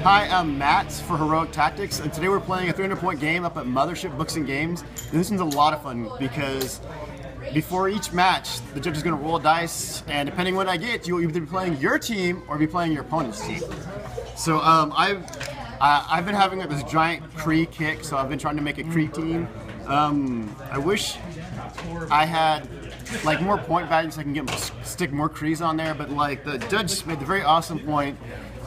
Hi, I'm Matt for Heroic Tactics, and today we're playing a 300-point game up at Mothership Books and Games. And this one's a lot of fun because before each match, the judge is going to roll a dice, and depending on what I get, you'll either be playing your team or be playing your opponent's team. So I've been having this giant Kree kick, so I've been trying to make a Kree team. I wish I had like more point values so I can stick more Krees on there, but like the judge made the very awesome point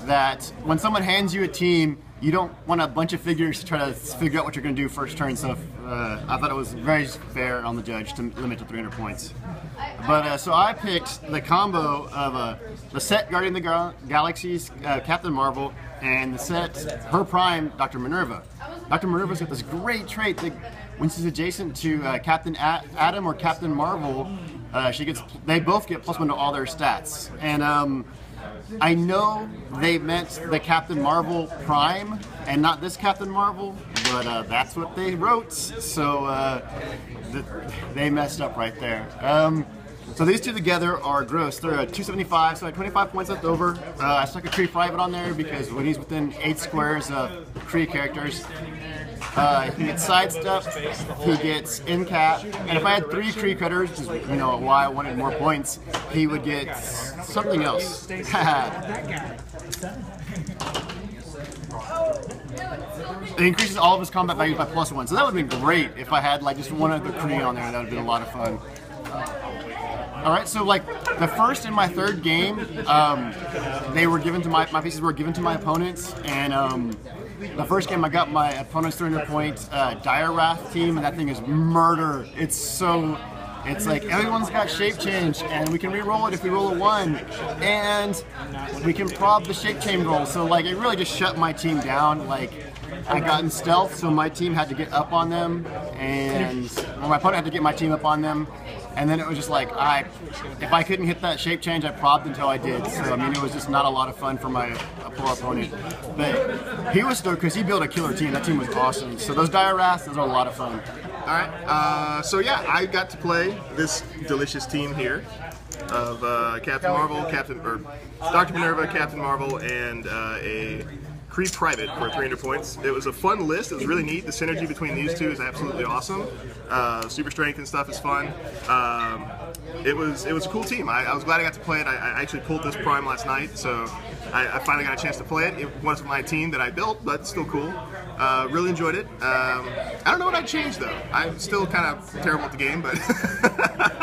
that when someone hands you a team, you don't want a bunch of figures to try to figure out what you're going to do first turn. So I thought it was very fair on the judge to limit to 300 points. But so I picked the combo of the set Guardian of the Galaxies, Captain Marvel, and the set her prime, Dr. Minerva. Dr. Minerva's got this great trait that when she's adjacent to Captain Atom or Captain Marvel, they both get +1 to all their stats. And I know they meant the Captain Marvel Prime and not this Captain Marvel, but that's what they wrote, so they messed up right there. So these two together are gross. They're 275, so I had 25 points left over. I stuck a Kree private on there because when he's within 8 squares of Kree characters, he gets sidestep, he gets in cap, and if I had 3 Kree cutters, which is why I wanted more points, he would get something else. It increases all of his combat values by +1, so that would have been great if I had like just one other Kree on there. That would have been a lot of fun. Alright, so like the first and my third game, they were given to my pieces were given to my opponents, and the first game I got my opponent's 300-point Dire Wrath team, and that thing is murder. It's like everyone's got shape change, and we can re-roll it if we roll a 1, and we can prob the shape change roll. So like it really just shut my team down. Like I got in stealth, so my team had to get up on them, and my opponent had to get my team up on them. And then it was just like, if I couldn't hit that shape change, I probbed until I did. So, I mean, it was just not a lot of fun for my poor opponent. But he was stoked because he built a killer team. That team was awesome. So those Dire Wraths, those are a lot of fun. Alright, so yeah, I got to play this delicious team here of Captain Marvel, Dr. Minerva, Captain Marvel, and a Kree Private for 300 points. It was a fun list. It was really neat. The synergy between these two is absolutely awesome. Super strength and stuff is fun. It was a cool team. I was glad I got to play it. I actually pulled this Prime last night, so I finally got a chance to play it. It wasn't my team that I built, but still cool. Really enjoyed it. I don't know what I'd change though. I'm still kind of terrible at the game, but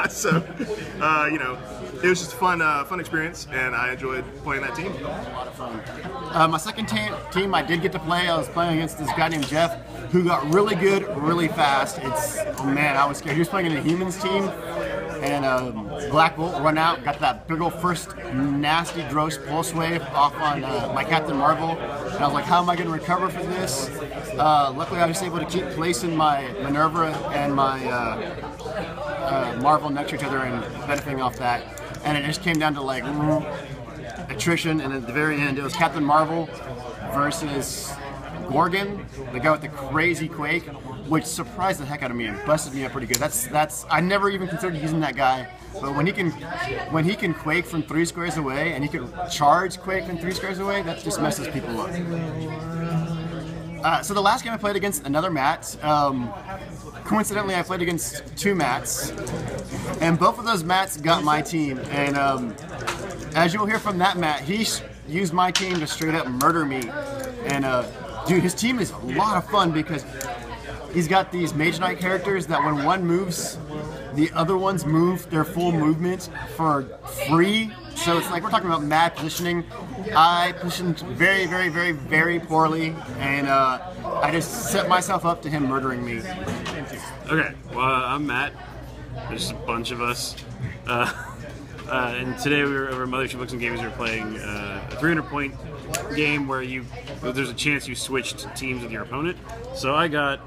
so it was just a fun experience, and I enjoyed playing that team. A lot of fun. My second team I did get to play. I was playing against this guy named Jeff, who got really good, really fast. Oh man, I was scared. He was playing in a humans team, and Black Bolt run out, got that big old first nasty gross pulse wave off on my Captain Marvel, and I was like, how am I going to recover from this? Luckily, I was able to keep placing my Minerva and my Marvel next to each other and benefiting off that. And it just came down to like attrition, and at the very end, it was Captain Marvel versus Gorgon, the guy with the crazy quake, which surprised the heck out of me and busted me up pretty good. I never even considered using that guy, but when he can quake from 3 squares away and he can charge quake from 3 squares away, that just messes people up. So the last game I played against another Matt. Coincidentally, I played against 2 Matts, and both of those Matts got my team. And as you'll hear from that Matt, he used my team to straight up murder me. And dude, his team is a lot of fun because he's got these Mage Knight characters that when one moves, the other ones move their full movement for free. So it's like we're talking about mad positioning. I positioned very, very, very, very poorly, and I just set myself up to him murdering me. Okay, well, I'm Matt. There's just a bunch of us. And today we were over at Mothership Books and Games. We were playing a 300-point game where there's a chance you switched teams with your opponent. So I got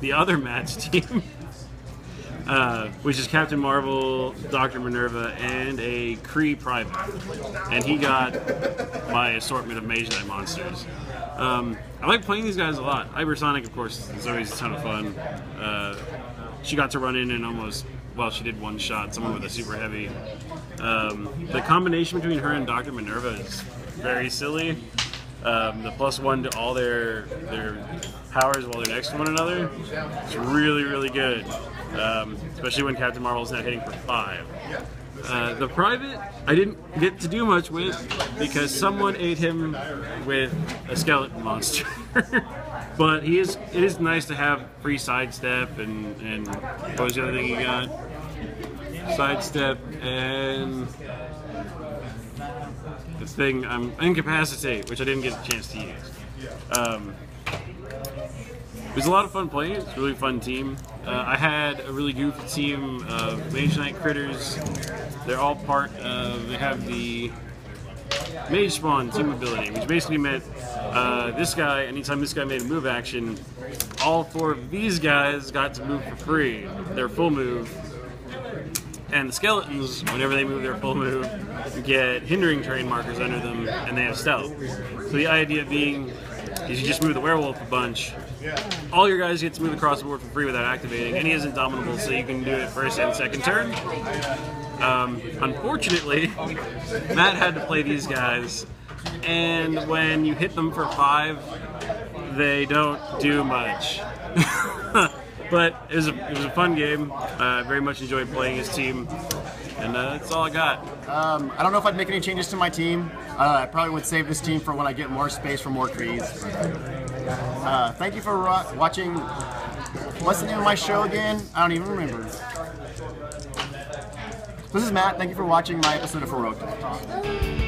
the other Matt's team, which is Captain Marvel, Dr. Minerva, and a Kree Private. And he got my assortment of Mage Knight monsters. I like playing these guys a lot. Hypersonic, of course, is always a ton of fun. She got to run in and almost, well, she did one shot someone with a super heavy. The combination between her and Dr. Minerva is very silly. the +1 to all their powers while they're next to one another. It's really, really good, especially when Captain Marvel's not hitting for 5. The private, I didn't get to do much with because someone ate him with a skeleton monster. But it is nice to have free sidestep and what was the other thing he got? Sidestep and the thing, incapacitate, which I didn't get a chance to use. It was a lot of fun playing it. It's a really fun team. I had a really goofy team of Mage Knight critters. They're all part of, they have the Mage Spawn team ability, which basically meant this guy, anytime this guy made a move action, all 4 of these guys got to move for free, their full move. And the skeletons, whenever they move their full move, get hindering terrain markers under them, and they have stealth. So the idea being is you just move the werewolf a bunch, all your guys get to move across the board for free without activating, and he isn't dominable, so you can do it first and second turn. Unfortunately, Matt had to play these guys, and when you hit them for 5, they don't do much. But it was a fun game. I very much enjoyed playing his team, and that's all I got. I don't know if I'd make any changes to my team. I probably would save this team for when I get more space for more Krees. Thank you for watching. What's the name of my show again? I don't even remember. This is Matt. Thank you for watching my episode of HeroClix.